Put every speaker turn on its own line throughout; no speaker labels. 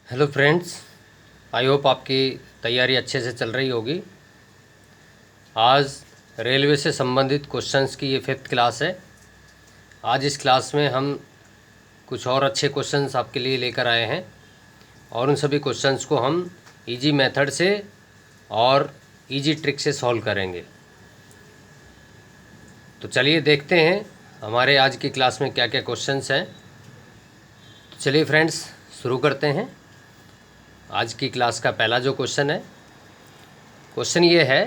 Hello friends, I hope आपकी तैयारी अच्छे से चल रही होगी। आज रेलवे से संबंधित क्वेश्चंस की ये 5th क्लास है। आज इस क्लास में हम कुछ और अच्छे क्वेश्चंस आपके लिए लेकर आए हैं और उन सभी क्वेश्चंस को हम इजी मेथड से और इजी ट्रिक से सॉल्व करेंगे। तो चलिए देखते हैं हमारे आज की क्लास में क्या क्या क्वेश्चंस हैं। तो चलिए फ्रेंड्स, शुरू करते हैं। आज की क्लास का पहला जो क्वेश्चन है, क्वेश्चन ये है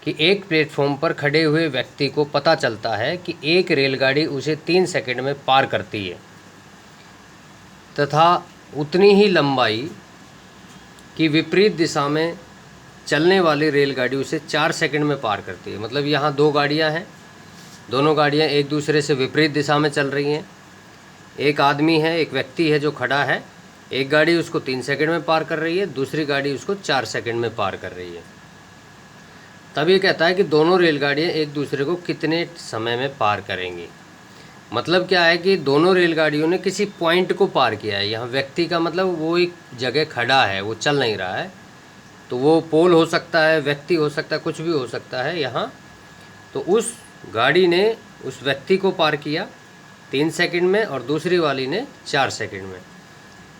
कि एक प्लेटफॉर्म पर खड़े हुए व्यक्ति को पता चलता है कि एक रेलगाड़ी उसे 3 सेकंड में पार करती है तथा उतनी ही लंबाई की विपरीत दिशा में चलने वाली रेलगाड़ी उसे 4 सेकंड में पार करती है। मतलब यहाँ दो गाड़ियाँ हैं, दोनों गाड़ियाँ एक दूसरे से विपरीत दिशा में चल रही हैं। एक आदमी है, एक व्यक्ति है जो खड़ा है। एक गाड़ी उसको 3 सेकंड में पार कर रही है, दूसरी गाड़ी उसको 4 सेकंड में पार कर रही है। तब ये कहता है कि दोनों रेलगाड़ियाँ एक दूसरे को कितने समय में पार करेंगी। मतलब क्या है कि दोनों रेलगाड़ियों ने किसी पॉइंट को पार किया है। यहाँ व्यक्ति का मतलब वो एक जगह खड़ा है, वो चल नहीं रहा है। तो वो पोल हो सकता है, व्यक्ति हो सकता है, कुछ भी हो सकता है यहाँ। तो उस गाड़ी ने उस व्यक्ति को पार किया 3 सेकंड में और दूसरी वाली ने 4 सेकंड में।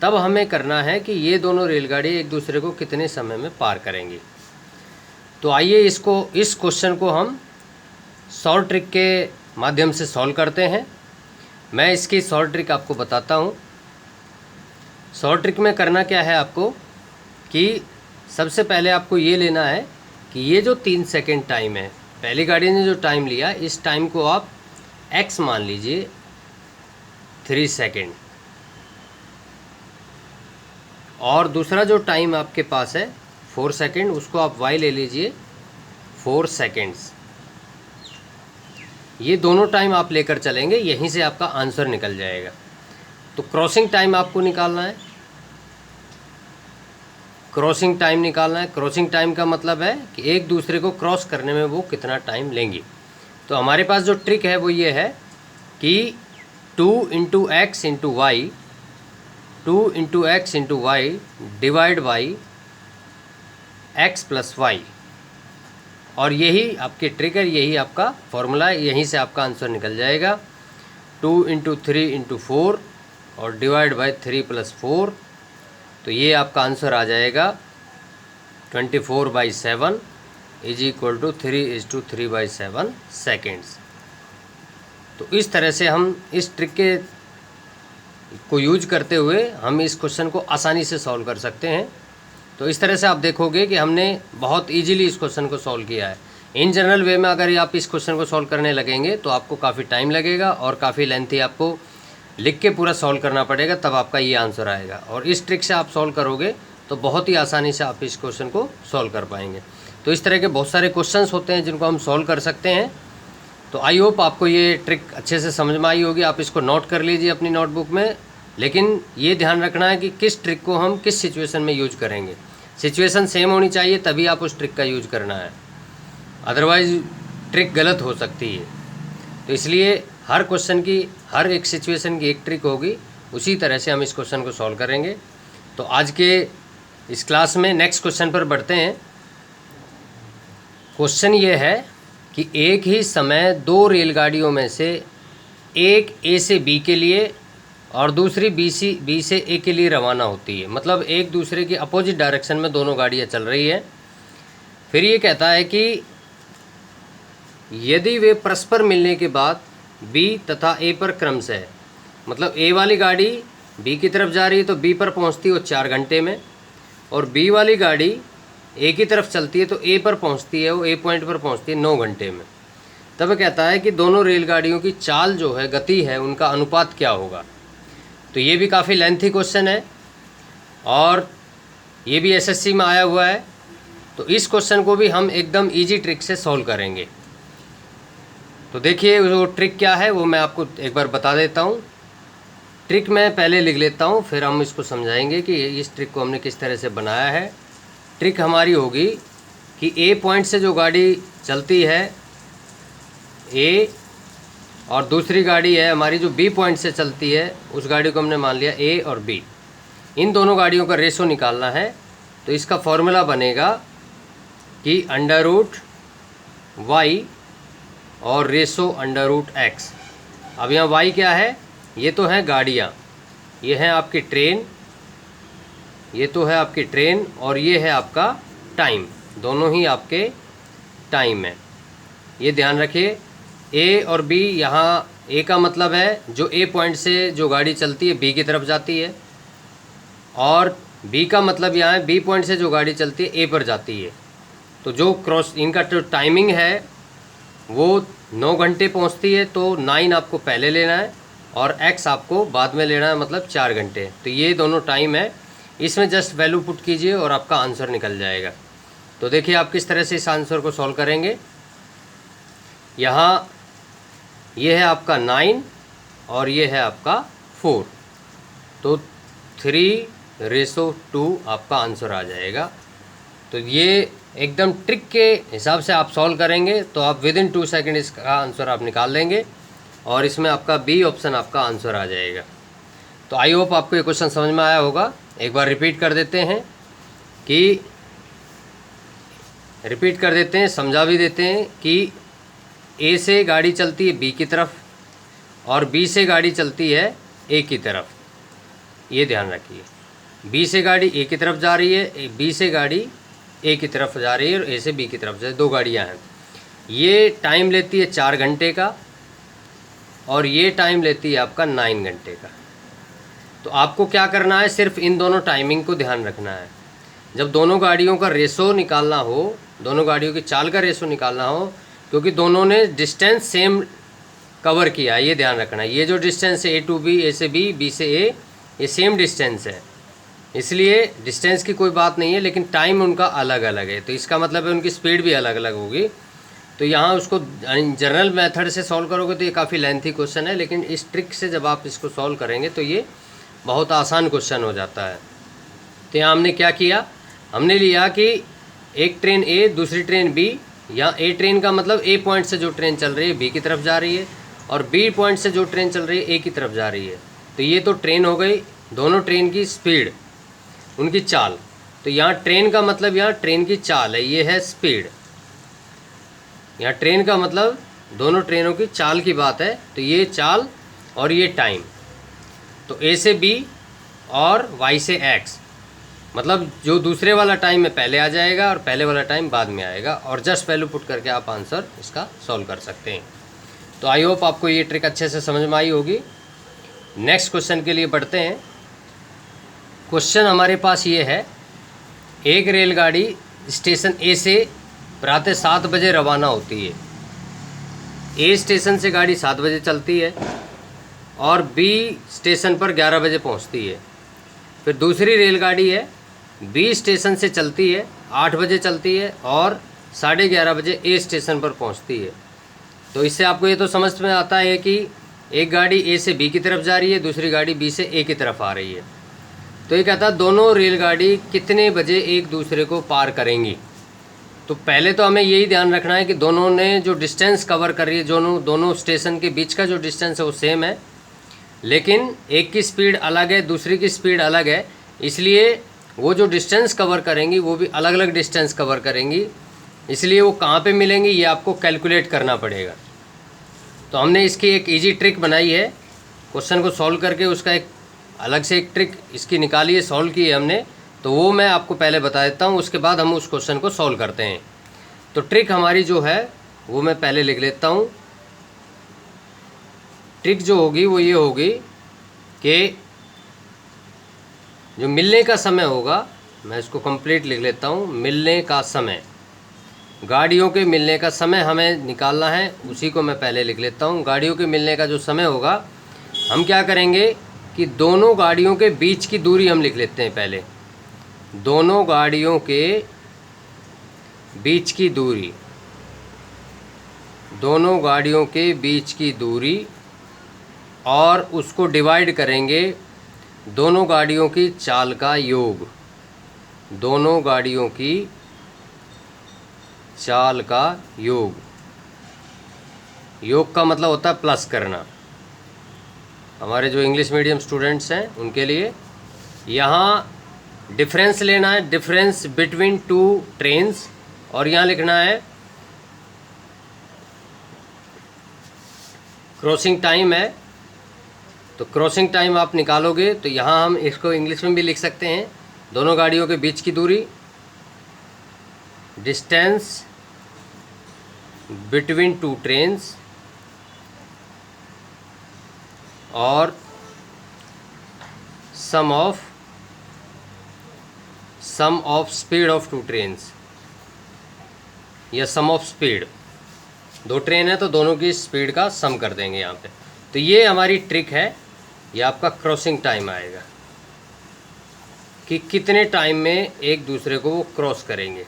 तब हमें करना है कि ये दोनों रेलगाड़ी एक दूसरे को कितने समय में पार करेंगी। तो आइए इस क्वेश्चन को हम शॉर्ट ट्रिक के माध्यम से सॉल्व करते हैं। मैं इसकी शॉर्ट ट्रिक आपको बताता हूँ। शॉर्ट ट्रिक में करना क्या है आपको कि सबसे पहले आपको ये लेना है कि ये जो 3 सेकंड टाइम है, पहली गाड़ी ने जो टाइम लिया, इस टाइम को आप x मान लीजिए 3 सेकंड, और दूसरा जो टाइम आपके पास है 4 सेकंड, उसको आप y ले लीजिए 4 सेकंड्स। ये दोनों टाइम आप लेकर चलेंगे, यहीं से आपका आंसर निकल जाएगा। तो क्रॉसिंग टाइम आपको निकालना है। क्रॉसिंग टाइम निकालना है। क्रॉसिंग टाइम का मतलब है कि एक दूसरे को क्रॉस करने में वो कितना टाइम लेंगी। तो हमारे पास जो ट्रिक है वो ये है कि 2 × x × y, 2 × x × y divide by x + y, और यही आपकी ट्रिक है, यही आपका फॉर्मूला है, यहीं से आपका आंसर निकल जाएगा। 2 × 3 × 4 और डिवाइड बाई 3 + 4, तो ये आपका आंसर आ जाएगा 24/7 = 3:3/7 सेकेंड्स। तो इस तरह से हम इस ट्रिक के को यूज करते हुए हम इस क्वेश्चन को आसानी से सॉल्व कर सकते हैं। तो इस तरह से आप देखोगे कि हमने बहुत इजीली इस क्वेश्चन को सॉल्व किया है। इन जनरल वे में अगर आप इस क्वेश्चन को सॉल्व करने लगेंगे तो आपको काफ़ी टाइम लगेगा और काफ़ी लेंथी आपको लिख के पूरा सॉल्व करना पड़ेगा, तब आपका ये आंसर आएगा। और इस ट्रिक से आप सॉल्व करोगे तो बहुत ही आसानी से आप इस क्वेश्चन को सॉल्व कर पाएंगे। तो इस तरह के बहुत सारे क्वेश्चंस होते हैं जिनको हम सॉल्व कर सकते हैं। तो आई होप आपको ये ट्रिक अच्छे से समझ में आई होगी। आप इसको नोट कर लीजिए अपनी नोटबुक में, लेकिन ये ध्यान रखना है कि किस ट्रिक को हम किस सिचुएशन में यूज करेंगे। सिचुएशन सेम होनी चाहिए, तभी आप उस ट्रिक का यूज करना है, अदरवाइज ट्रिक गलत हो सकती है। तो इसलिए हर क्वेश्चन की, हर एक सिचुएशन की एक ट्रिक होगी, उसी तरह से हम इस क्वेश्चन को सॉल्व करेंगे। तो आज के इस क्लास में नेक्स्ट क्वेश्चन पर बढ़ते हैं। क्वेश्चन ये है कि एक ही समय 2 रेलगाड़ियों में से एक ए से बी के लिए और दूसरी बी से ए के लिए रवाना होती है। मतलब एक दूसरे की अपोजिट डायरेक्शन में दोनों गाड़ियाँ चल रही है। फिर ये कहता है कि यदि वे परस्पर मिलने के बाद बी तथा ए पर क्रमशः, मतलब ए वाली गाड़ी बी की तरफ जा रही है तो बी पर पहुंचती है वो 4 घंटे में, और बी वाली गाड़ी ए की तरफ चलती है तो ए पर पहुंचती है, वो ए पॉइंट पर पहुंचती है 9 घंटे में। तब कहता है कि दोनों रेलगाड़ियों की चाल जो है, गति है, उनका अनुपात क्या होगा। तो ये भी काफ़ी लेंथी क्वेश्चन है और ये भी एसएससी में आया हुआ है। तो इस क्वेश्चन को भी हम एकदम ईजी ट्रिक से सॉल्व करेंगे। तो देखिए वो ट्रिक क्या है वो मैं आपको एक बार बता देता हूँ। ट्रिक मैं पहले लिख लेता हूँ, फिर हम इसको समझाएंगे कि इस ट्रिक को हमने किस तरह से बनाया है। ट्रिक हमारी होगी कि ए पॉइंट से जो गाड़ी चलती है ए, और दूसरी गाड़ी है हमारी जो बी पॉइंट से चलती है, उस गाड़ी को हमने मान लिया ए और बी। इन दोनों गाड़ियों का रेशो निकालना है, तो इसका फॉर्मूला बनेगा कि अंडर रूट वाई और रेशो अंडर रूट एक्स। अब यहाँ वाई क्या है, ये तो है गाड़ियाँ, ये है आपकी ट्रेन, ये तो है आपकी ट्रेन, और ये है आपका टाइम, दोनों ही आपके टाइम है। ये ध्यान रखिए। ए और बी, यहाँ ए का मतलब है जो ए पॉइंट से जो गाड़ी चलती है बी की तरफ जाती है, और बी का मतलब यहाँ है बी पॉइंट से जो गाड़ी चलती है ए पर जाती है। तो जो क्रॉस इनका जो टाइमिंग है वो 9 घंटे पहुँचती है, तो 9 आपको पहले लेना है और एक्स आपको बाद में लेना है, मतलब 4 घंटे। तो ये दोनों टाइम है, इसमें जस्ट वैल्यू पुट कीजिए और आपका आंसर निकल जाएगा। तो देखिए आप किस तरह से इस आंसर को सॉल्व करेंगे। यहाँ ये है आपका 9 और ये है आपका 4, तो 3:2 आपका आंसर आ जाएगा। तो ये एकदम ट्रिक के हिसाब से आप सॉल्व करेंगे तो आप विद इन 2 सेकेंड इसका आंसर आप निकाल लेंगे, और इसमें आपका बी ऑप्शन आपका आंसर आ जाएगा। तो आई होप आपको ये क्वेश्चन समझ में आया होगा। एक बार रिपीट कर देते हैं, समझा भी देते हैं कि ए से गाड़ी चलती है बी की तरफ और बी से गाड़ी चलती है ए की तरफ। ये ध्यान रखिए, बी से गाड़ी ए की तरफ जा रही है, बी से गाड़ी ए की तरफ जा रही है, और ए से बी की तरफ जा रही है, 2 गाड़ियाँ हैं। ये टाइम लेती है 4 घंटे का और ये टाइम लेती है आपका 9 घंटे का। तो आपको क्या करना है, सिर्फ इन दोनों टाइमिंग को ध्यान रखना है। जब दोनों गाड़ियों का रेशो निकालना हो, दोनों गाड़ियों की चाल का रेशो निकालना हो, क्योंकि दोनों ने डिस्टेंस सेम कवर किया है, ये ध्यान रखना है। ये जो डिस्टेंस है ए टू बी, ए से बी, बी से ए, ये सेम डिस्टेंस है, इसलिए डिस्टेंस की कोई बात नहीं है, लेकिन टाइम उनका अलग अलग है। तो इसका मतलब है उनकी स्पीड भी अलग अलग होगी। तो यहाँ उसको जनरल मेथड से सॉल्व करोगे तो ये काफ़ी लेंथी क्वेश्चन है, लेकिन इस ट्रिक से जब आप इसको सॉल्व करेंगे तो ये बहुत आसान क्वेश्चन हो जाता है। तो यहाँ हमने क्या किया, हमने लिया कि एक ट्रेन ए, दूसरी ट्रेन बी। यहाँ ए ट्रेन का मतलब ए पॉइंट से जो ट्रेन चल रही है बी की तरफ जा रही है, और बी पॉइंट से जो ट्रेन चल रही है ए की तरफ जा रही है। तो ये तो ट्रेन हो गई, दोनों ट्रेन की स्पीड, उनकी चाल। तो यहाँ ट्रेन का मतलब यहाँ ट्रेन की चाल है, ये है स्पीड। यहाँ ट्रेन का मतलब दोनों ट्रेनों की चाल की बात है, तो ये चाल और ये टाइम। तो ए से बी और वाई से एक्स, मतलब जो दूसरे वाला टाइम में पहले आ जाएगा और पहले वाला टाइम बाद में आएगा, और जस्ट वैल्यू पुट करके आप आंसर इसका सॉल्व कर सकते हैं। तो आई होप आपको ये ट्रिक अच्छे से समझ में आई होगी। नेक्स्ट क्वेश्चन के लिए बढ़ते हैं। क्वेश्चन हमारे पास ये है, एक रेलगाड़ी स्टेशन ए से प्रातः 7 बजे रवाना होती है। ए स्टेशन से गाड़ी 7 बजे चलती है और बी स्टेशन पर 11 बजे पहुंचती है। फिर दूसरी रेलगाड़ी है, बी स्टेशन से चलती है, 8 बजे चलती है और 11:30 बजे ए स्टेशन पर पहुंचती है। तो इससे आपको ये तो समझ में आता है कि एक गाड़ी ए से बी की तरफ जा रही है, दूसरी गाड़ी बी से ए की तरफ आ रही है। तो ये कहता है दोनों रेलगाड़ी कितने बजे एक दूसरे को पार करेंगी। तो पहले तो हमें यही ध्यान रखना है कि दोनों ने जो डिस्टेंस कवर कर रही है, दोनों स्टेशन के बीच का जो डिस्टेंस है वो सेम है, लेकिन एक की स्पीड अलग है, दूसरी की स्पीड अलग है, इसलिए वो जो डिस्टेंस कवर करेंगी वो भी अलग अलग डिस्टेंस कवर करेंगी। इसलिए वो कहाँ पे मिलेंगी ये आपको कैलकुलेट करना पड़ेगा। तो हमने इसकी एक इजी ट्रिक बनाई है, क्वेश्चन को सॉल्व करके उसका एक अलग से एक ट्रिक इसकी निकाली है, सॉल्व की है हमने। तो वो मैं आपको पहले बता देता हूँ, उसके बाद हम उस क्वेश्चन को सॉल्व करते हैं। तो ट्रिक हमारी जो है वो मैं पहले लिख लेता हूँ। ट्रिक जो होगी वो ये होगी कि जो मिलने का समय होगा, मैं इसको कंप्लीट लिख लेता हूँ। मिलने का समय, गाड़ियों के मिलने का समय हमें निकालना है, उसी को मैं पहले लिख लेता हूँ। गाड़ियों के मिलने का जो समय होगा, हम क्या करेंगे कि दोनों गाड़ियों के बीच की दूरी हम लिख लेते हैं पहले। दोनों गाड़ियों के बीच की दूरी, दोनों गाड़ियों के बीच की दूरी, और उसको डिवाइड करेंगे दोनों गाड़ियों की चाल का योग। दोनों गाड़ियों की चाल का योग, योग का मतलब होता है प्लस करना। हमारे जो इंग्लिश मीडियम स्टूडेंट्स हैं उनके लिए यहाँ डिफरेंस लेना है, डिफरेंस बिटवीन टू ट्रेन्स, और यहाँ लिखना है क्रॉसिंग टाइम है। तो क्रॉसिंग टाइम आप निकालोगे तो यहाँ हम इसको इंग्लिश में भी लिख सकते हैं, दोनों गाड़ियों के बीच की दूरी, डिस्टेंस बिटवीन टू ट्रेन्स, और sum of speed of two trains, या सम ऑफ स्पीड, दो ट्रेन है तो दोनों की स्पीड का सम कर देंगे यहाँ पे। तो ये हमारी ट्रिक है, ये आपका क्रॉसिंग टाइम आएगा कि कितने टाइम में एक दूसरे को वो क्रॉस करेंगे,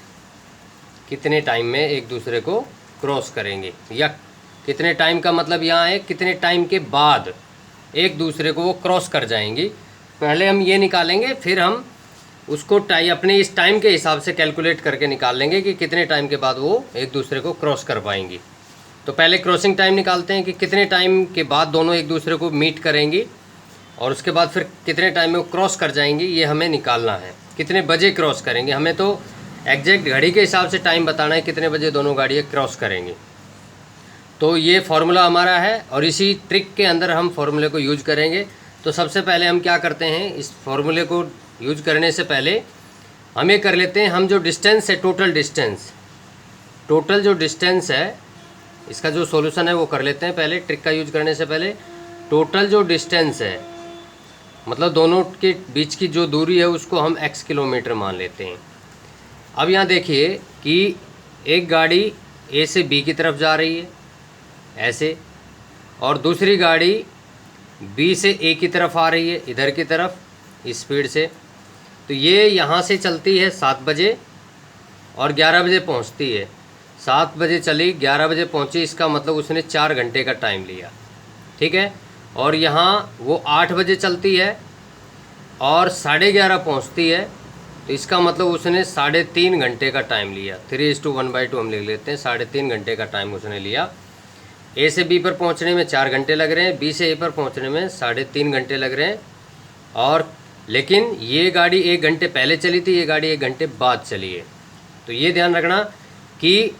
कितने टाइम में एक दूसरे को क्रॉस करेंगे, या कितने टाइम का मतलब यहाँ है कितने टाइम के बाद एक दूसरे को वो क्रॉस कर जाएंगी। पहले हम ये निकालेंगे, फिर हम उसको अपने इस टाइम के हिसाब से कैलकुलेट करके निकाल लेंगे कि कितने टाइम के बाद वो एक दूसरे को क्रॉस कर पाएंगी। तो पहले क्रॉसिंग टाइम निकालते हैं कि कितने टाइम के बाद दोनों एक दूसरे को मीट करेंगी, और उसके बाद फिर कितने टाइम में वो क्रॉस कर जाएंगी, ये हमें निकालना है। कितने बजे क्रॉस करेंगे, हमें तो एग्जैक्ट घड़ी के हिसाब से टाइम बताना है कितने बजे दोनों गाड़ियाँ क्रॉस करेंगी। तो ये फार्मूला हमारा है, और इसी ट्रिक के अंदर हम फार्मूले को यूज करेंगे। तो सबसे पहले हम क्या करते हैं, इस फार्मूले को यूज करने से पहले हम ये कर लेते हैं, हम जो डिस्टेंस है, टोटल जो डिस्टेंस है, इसका जो सॉल्यूशन है वो कर लेते हैं पहले। ट्रिक का यूज करने से पहले टोटल जो डिस्टेंस है, मतलब दोनों के बीच की जो दूरी है, उसको हम x किलोमीटर मान लेते हैं। अब यहाँ देखिए कि एक गाड़ी A से B की तरफ जा रही है ऐसे, और दूसरी गाड़ी B से A की तरफ आ रही है इधर की तरफ इस स्पीड से। तो ये यहाँ से चलती है 7 बजे और 11 बजे पहुँचती है। 7 बजे चली, 11 बजे पहुँची, इसका मतलब उसने 4 घंटे का टाइम लिया, ठीक है। और यहाँ वो 8 बजे चलती है और 11:30 पहुँचती है, तो इसका मतलब उसने 3.5 घंटे का टाइम लिया। 3:1/2 हम लिख लेते हैं, 3.5 घंटे का टाइम उसने लिया। ए से बी पर पहुँचने में 4 घंटे लग रहे हैं, बी से ए पर पहुँचने में 3.5 घंटे लग रहे हैं। और लेकिन ये गाड़ी 1 घंटे पहले चली थी, ये गाड़ी 1 घंटे बाद चली है। तो ये ध्यान रखना कि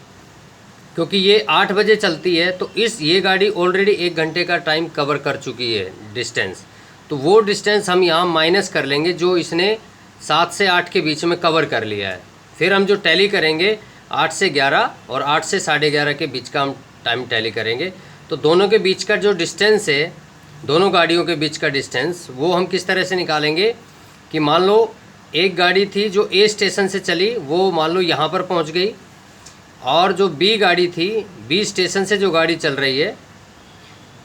क्योंकि ये 8 बजे चलती है, तो ये गाड़ी ऑलरेडी 1 घंटे का टाइम कवर कर चुकी है डिस्टेंस। तो वो डिस्टेंस हम यहाँ माइनस कर लेंगे जो इसने 7 से 8 के बीच में कवर कर लिया है। फिर हम जो टैली करेंगे 8 से 11 और 8 से 11:30 के बीच का हम टाइम टैली करेंगे। तो दोनों के बीच का जो डिस्टेंस है, दोनों गाड़ियों के बीच का डिस्टेंस, वो हम किस तरह से निकालेंगे कि मान लो एक गाड़ी थी जो ए स्टेशन से चली, वो मान लो यहाँ पर पहुँच गई, और जो बी गाड़ी थी, बी स्टेशन से जो गाड़ी चल रही है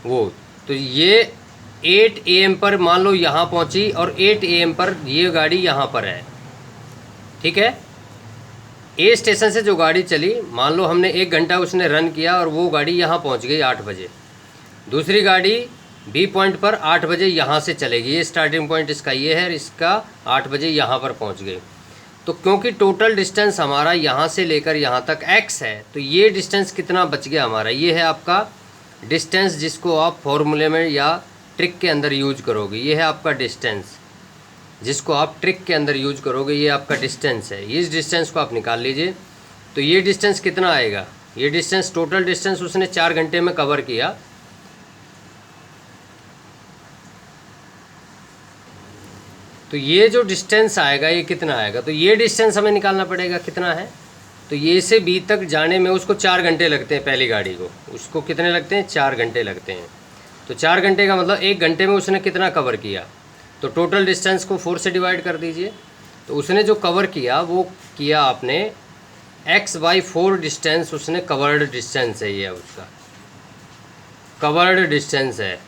वो, तो ये 8 AM पर मान लो यहाँ पहुँची और 8 AM पर ये गाड़ी यहाँ पर है, ठीक है। ए स्टेशन से जो गाड़ी चली, मान लो हमने 1 घंटा उसने रन किया और वो गाड़ी यहाँ पहुँच गई 8 बजे। दूसरी गाड़ी बी पॉइंट पर 8 बजे यहाँ से चलेगी, ये स्टार्टिंग पॉइंट इसका ये है, इसका 8 बजे यहाँ पर पहुँच गई। तो क्योंकि टोटल डिस्टेंस हमारा यहाँ से लेकर यहाँ तक x है, तो ये डिस्टेंस कितना बच गया हमारा, ये है आपका डिस्टेंस जिसको आप फॉर्मूले में या ट्रिक के अंदर यूज करोगे। ये है आपका डिस्टेंस जिसको आप ट्रिक के अंदर यूज करोगे, ये आपका डिस्टेंस है। इस डिस्टेंस को आप निकाल लीजिए। तो ये डिस्टेंस कितना आएगा, ये डिस्टेंस टोटल डिस्टेंस उसने 4 घंटे में कवर किया। तो ये जो डिस्टेंस आएगा ये कितना आएगा, तो ये डिस्टेंस हमें निकालना पड़ेगा कितना है। तो ये से बी तक जाने में उसको 4 घंटे लगते हैं, पहली गाड़ी को उसको कितने लगते हैं, 4 घंटे लगते हैं। तो 4 घंटे का मतलब 1 घंटे में उसने कितना कवर किया, तो टोटल डिस्टेंस को 4 से डिवाइड कर दीजिए। तो उसने जो कवर किया वो किया आपने x/4 डिस्टेंस, उसने कवर्ड डिस्टेंस है, ये उसका कवर्ड डिस्टेंस है,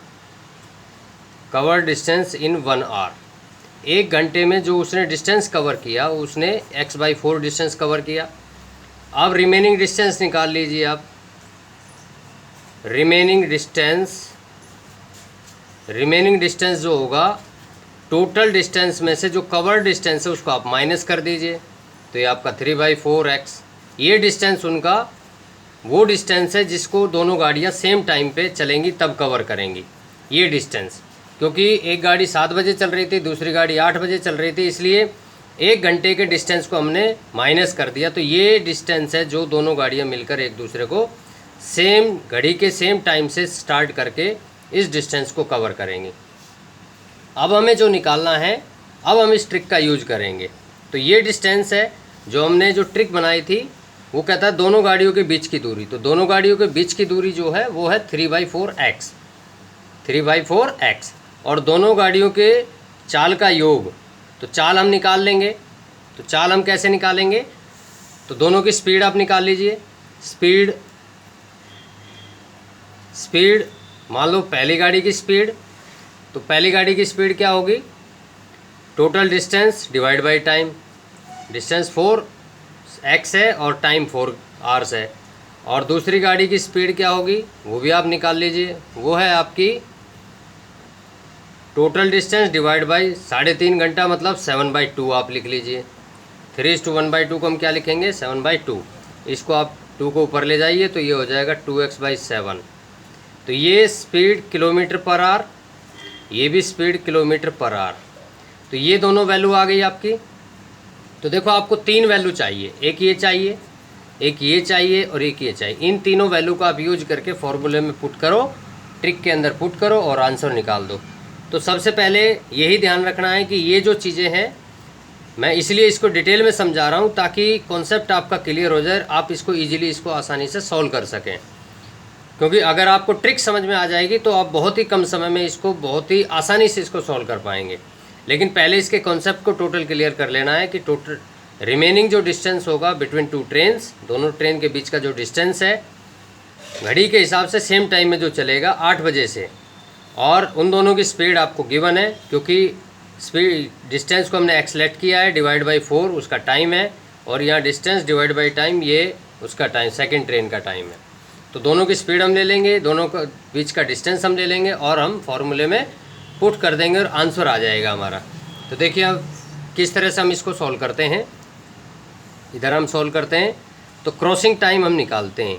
कवर्ड डिस्टेंस इन 1 आवर। 1 घंटे में जो उसने डिस्टेंस कवर किया उसने x/4 डिस्टेंस कवर किया। अब रिमेनिंग डिस्टेंस निकाल लीजिए आप। रिमेनिंग डिस्टेंस जो होगा टोटल डिस्टेंस में से जो कवर डिस्टेंस है उसको आप माइनस कर दीजिए। तो ये आपका 3/4x, ये डिस्टेंस उनका वो डिस्टेंस है जिसको दोनों गाड़ियाँ सेम टाइम पे चलेंगी तब कवर करेंगी, ये डिस्टेंस। क्योंकि एक गाड़ी 7 बजे चल रही थी, दूसरी गाड़ी 8 बजे चल रही थी, इसलिए 1 घंटे के डिस्टेंस को हमने माइनस कर दिया। तो ये डिस्टेंस है जो दोनों गाड़ियाँ मिलकर एक दूसरे को सेम घड़ी के सेम टाइम से स्टार्ट करके इस डिस्टेंस को कवर करेंगे। अब हमें जो निकालना है, अब हम इस ट्रिक का यूज करेंगे। तो ये डिस्टेंस है जो हमने जो ट्रिक बनाई थी, वो कहता है दोनों गाड़ियों के बीच की दूरी। तो दोनों गाड़ियों के बीच की दूरी जो है वो है 3/4x, 3/4x। और दोनों गाड़ियों के चाल का योग, तो चाल हम निकाल लेंगे। तो चाल हम कैसे निकालेंगे, तो दोनों की स्पीड आप निकाल लीजिए। स्पीड मान लो पहली गाड़ी की स्पीड, तो पहली गाड़ी की स्पीड क्या होगी, total distance divide by time. Distance 4x है और टाइम 4 आवर्स है। और दूसरी गाड़ी की स्पीड क्या होगी वो भी आप निकाल लीजिए, वो है आपकी टोटल डिस्टेंस डिवाइड बाई 3.5 घंटा, मतलब 7/2 आप लिख लीजिए। 3:1/2 को हम क्या लिखेंगे, 7/2। इसको आप 2 को ऊपर ले जाइए तो ये हो जाएगा 2x/7। तो ये स्पीड किलोमीटर पर आवर, ये भी स्पीड किलोमीटर पर आवर। तो ये दोनों वैल्यू आ गई आपकी। तो देखो आपको 3 वैल्यू चाहिए, एक ये चाहिए, एक ये चाहिए और एक ये चाहिए। इन तीनों वैल्यू को आप यूज करके फॉर्मूले में पुट करो, ट्रिक के अंदर पुट करो और आंसर निकाल दो। तो सबसे पहले यही ध्यान रखना है कि ये जो चीज़ें हैं, मैं इसलिए इसको डिटेल में समझा रहा हूँ ताकि कॉन्सेप्ट आपका क्लियर हो जाए, आप इसको ईजिली इसको आसानी से सॉल्व कर सकें। क्योंकि अगर आपको ट्रिक समझ में आ जाएगी तो आप बहुत ही कम समय में इसको बहुत ही आसानी से इसको सॉल्व कर पाएंगे। लेकिन पहले इसके कॉन्सेप्ट को टोटल क्लियर कर लेना है कि टोटल रिमेनिंग जो डिस्टेंस होगा बिटवीन 2 ट्रेन्स, दोनों ट्रेन के बीच का जो डिस्टेंस है घड़ी के हिसाब से सेम टाइम में जो चलेगा 8 बजे से, और उन दोनों की स्पीड आपको गिवन है क्योंकि स्पीड डिस्टेंस को हमने एक्सलेट किया है, डिवाइड बाई 4 उसका टाइम है, और यहाँ डिस्टेंस डिवाइड बाई टाइम ये उसका टाइम सेकेंड ट्रेन का टाइम है। तो दोनों की स्पीड हम ले लेंगे, दोनों का बीच का डिस्टेंस हम ले लेंगे और हम फॉर्मूले में पुट कर देंगे और आंसर आ जाएगा हमारा। तो देखिए अब किस तरह से हम इसको सॉल्व करते हैं। इधर हम सॉल्व करते हैं तो क्रॉसिंग टाइम हम निकालते हैं,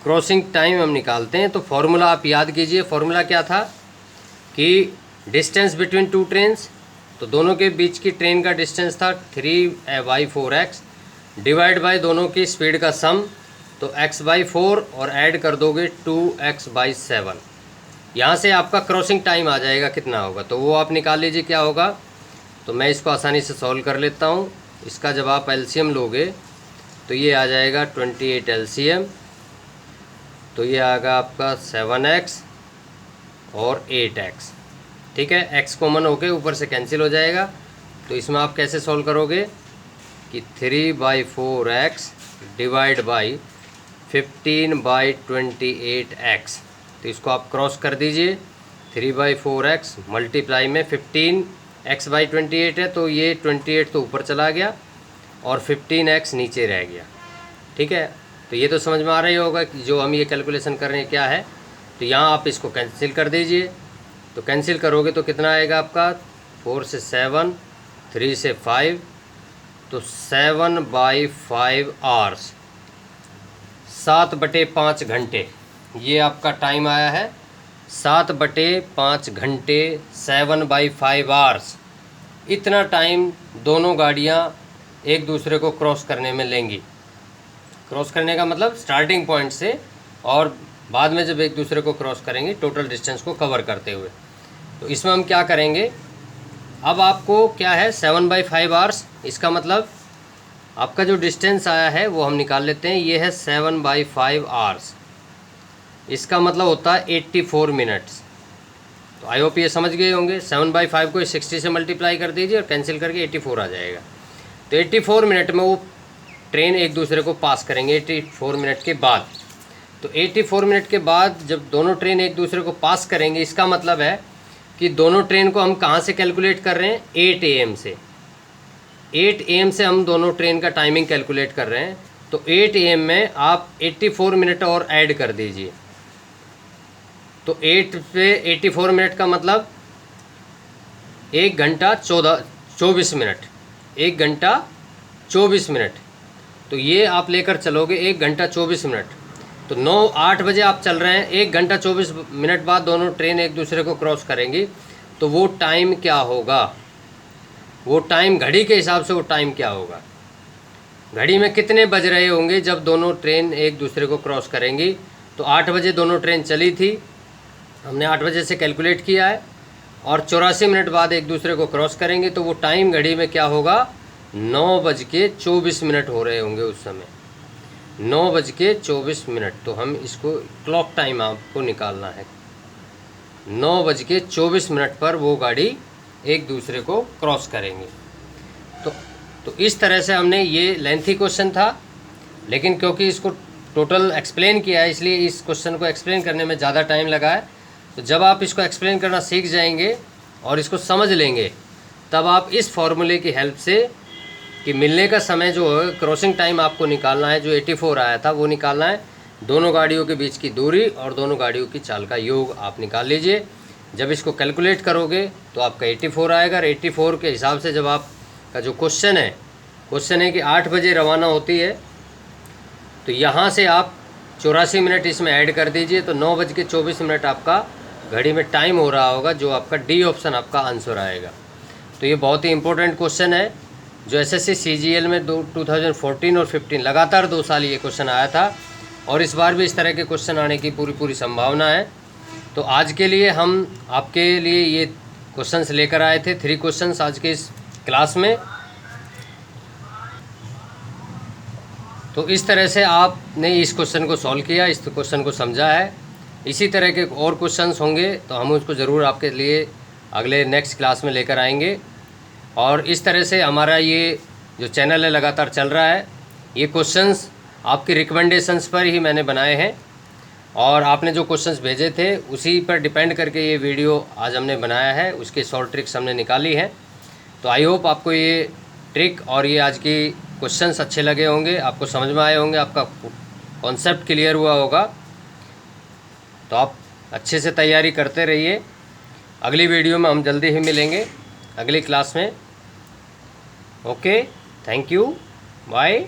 क्रॉसिंग टाइम हम निकालते हैं। तो फॉर्मूला आप याद कीजिए, फॉर्मूला क्या था कि डिस्टेंस बिटवीन 2 ट्रेन्स, तो दोनों के बीच की ट्रेन का डिस्टेंस था 3/4x डिवाइड बाय दोनों की स्पीड का सम, तो x/4 और ऐड कर दोगे 2x/7। यहाँ से आपका क्रॉसिंग टाइम आ जाएगा कितना होगा, तो वो आप निकाल लीजिए क्या होगा। तो मैं इसको आसानी से सॉल्व कर लेता हूँ। इसका जब आप एलसीएम लोगे तो ये आ जाएगा 28 एलसीएम, तो ये आएगा आपका 7x और 8x। ठीक है, x कॉमन होके ऊपर से कैंसिल हो जाएगा। तो इसमें आप कैसे सॉल्व करोगे कि 3/4x डिवाइड बाई 15/28x। तो इसको आप क्रॉस कर दीजिए, 3/4x मल्टीप्लाई में 15x/28 है, तो ये 28 तो ऊपर चला गया और 15x नीचे रह गया। ठीक है, तो ये तो समझ में आ रही होगा कि जो हम ये कैलकुलेशन कर रहे हैं क्या है। तो यहाँ आप इसको कैंसिल कर दीजिए, तो कैंसिल करोगे तो कितना आएगा आपका, 4 से 7, 3 से 5, तो 7/5 आवर्स, 7/5 घंटे ये आपका टाइम आया है। 7/5 घंटे, 7/5 आवर्स, इतना टाइम दोनों गाड़ियाँ एक दूसरे को क्रॉस करने में लेंगी। क्रॉस करने का मतलब स्टार्टिंग पॉइंट से और बाद में जब एक दूसरे को क्रॉस करेंगे टोटल डिस्टेंस को कवर करते हुए। तो इसमें हम क्या करेंगे, अब आपको क्या है 7/5 आवर्स, इसका मतलब आपका जो डिस्टेंस आया है वो हम निकाल लेते हैं। ये है 7/5 आवर्स, इसका मतलब होता है 84 मिनट्स। तो आई होप ये समझ गए होंगे। 7/5 को 60 से मल्टीप्लाई कर दीजिए और कैंसिल करके 84 आ जाएगा। तो 84 मिनट में वो ट्रेन एक दूसरे को पास करेंगे 84 मिनट के बाद। तो 84 मिनट के बाद जब दोनों ट्रेन एक दूसरे को पास करेंगे, इसका मतलब है कि दोनों ट्रेन को हम कहाँ से कैलकुलेट कर रहे हैं, 8 AM से। 8 AM से हम दोनों ट्रेन का टाइमिंग कैलकुलेट कर रहे हैं। तो 8 AM में आप 84 मिनट और ऐड कर दीजिए। तो 8 पे 84 मिनट का मतलब 1 घंटा 24 मिनट, 1 घंटा 24 मिनट। तो ये आप लेकर चलोगे 1 घंटा 24 मिनट। तो 9-8 बजे आप चल रहे हैं, 1 घंटा 24 मिनट बाद दोनों ट्रेन एक दूसरे को क्रॉस करेंगी, तो वो टाइम क्या होगा, वो टाइम घड़ी के हिसाब से वो टाइम क्या होगा, घड़ी में कितने बज रहे होंगे जब दोनों ट्रेन एक दूसरे को क्रॉस करेंगी। तो 8 बजे दोनों ट्रेन चली थी, हमने 8 बजे से कैलकुलेट किया है, और 84 मिनट बाद एक दूसरे को क्रॉस करेंगे, तो वो टाइम घड़ी में क्या होगा, 9:24 हो रहे होंगे उस समय, 9:24। तो हम इसको क्लॉक टाइम आपको निकालना है, 9:24 पर वो गाड़ी एक दूसरे को क्रॉस करेंगे। तो इस तरह से हमने, ये लेंथी क्वेश्चन था, लेकिन क्योंकि इसको टोटल एक्सप्लेन किया है इसलिए इस क्वेश्चन को एक्सप्लेन करने में ज़्यादा टाइम लगा है। तो जब आप इसको एक्सप्लेन करना सीख जाएंगे और इसको समझ लेंगे, तब आप इस फॉर्मूले की हेल्प से कि मिलने का समय जो है, क्रॉसिंग टाइम आपको निकालना है, जो 84 आया था वो निकालना है, दोनों गाड़ियों के बीच की दूरी और दोनों गाड़ियों की चाल का योग आप निकाल लीजिए। जब इसको कैलकुलेट करोगे तो आपका 84 आएगा। 84 के हिसाब से जब आपका जो क्वेश्चन है कि 8 बजे रवाना होती है, तो यहाँ से आप 84 मिनट इसमें ऐड कर दीजिए, तो 9:24 आपका घड़ी में टाइम हो रहा होगा, जो आपका डी ऑप्शन आपका आंसर आएगा। तो ये बहुत ही इंपॉर्टेंट क्वेश्चन है, जो एसएससी सीजीएल में 2014 और 15 लगातार 2 साल ये क्वेश्चन आया था, और इस बार भी इस तरह के क्वेश्चन आने की पूरी संभावना है। तो आज के लिए हम आपके लिए ये क्वेश्चंस लेकर आए थे, 3 क्वेश्चंस आज के इस क्लास में। तो इस तरह से आपने इस क्वेश्चन को सॉल्व किया, इस क्वेश्चन को समझा है। इसी तरह के और क्वेश्चंस होंगे तो हम उसको ज़रूर आपके लिए अगले नेक्स्ट क्लास में लेकर आएंगे। और इस तरह से हमारा ये जो चैनल है लगातार चल रहा है। ये क्वेश्चंस आपकी रिकमेंडेशंस पर ही मैंने बनाए हैं, और आपने जो क्वेश्चंस भेजे थे उसी पर डिपेंड करके ये वीडियो आज हमने बनाया है, उसके शॉर्ट ट्रिक्स हमने निकाली हैं। तो आई होप आपको ये ट्रिक और ये आज की क्वेश्चंस अच्छे लगे होंगे, आपको समझ में आए होंगे, आपका कॉन्सेप्ट क्लियर हुआ होगा। तो आप अच्छे से तैयारी करते रहिए। अगली वीडियो में हम जल्दी ही मिलेंगे, अगली क्लास में। Okay, thank you, bye.